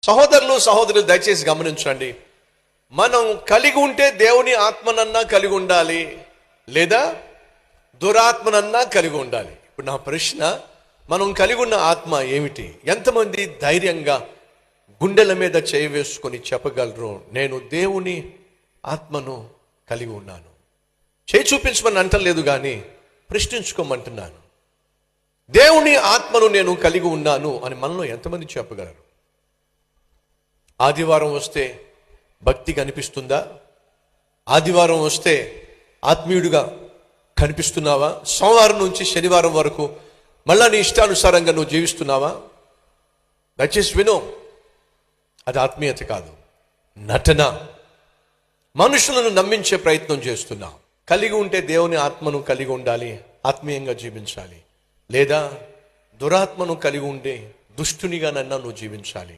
సహోదరులు సహోదరులు దయచేసి గమనించండి. మనం కలిగి ఉంటే దేవుని ఆత్మనన్నా కలిగి ఉండాలి, లేదా దురాత్మనన్నా కలిగి ఉండాలి. ఇప్పుడు నా ప్రశ్న, మనం కలిగి ఉన్న ఆత్మ ఏమిటి? ఎంతమంది ధైర్యంగా గుండెల మీద చేయి వేసుకొని చెప్పగలరు, నేను దేవుని ఆత్మను కలిగి ఉన్నాను? చేయి చూపించమని అంటలేదు, కానీ ప్రశ్నించుకోమంటున్నాను. దేవుని ఆత్మను నేను కలిగి ఉన్నాను అని మనలో ఎంతమంది చెప్పగలరు? ఆదివారం వస్తే భక్తి కనిపిస్తుందా? ఆదివారం వస్తే ఆత్మీయుడిగా కనిపిస్తున్నావా? సోమవారం నుంచి శనివారం వరకు మళ్ళా నీ ఇష్టానుసారంగా నువ్వు జీవిస్తున్నావా? దయచేసి విను, అది ఆత్మీయత కాదు, నటన. మనుషులను నమ్మించే ప్రయత్నం చేస్తున్నావు. కలిగి ఉంటే దేవుని ఆత్మను కలిగి ఉండాలి, ఆత్మీయంగా జీవించాలి, లేదా దురాత్మను కలిగి ఉండే దుష్టునిగా నన్ను నువ్వు జీవించాలి.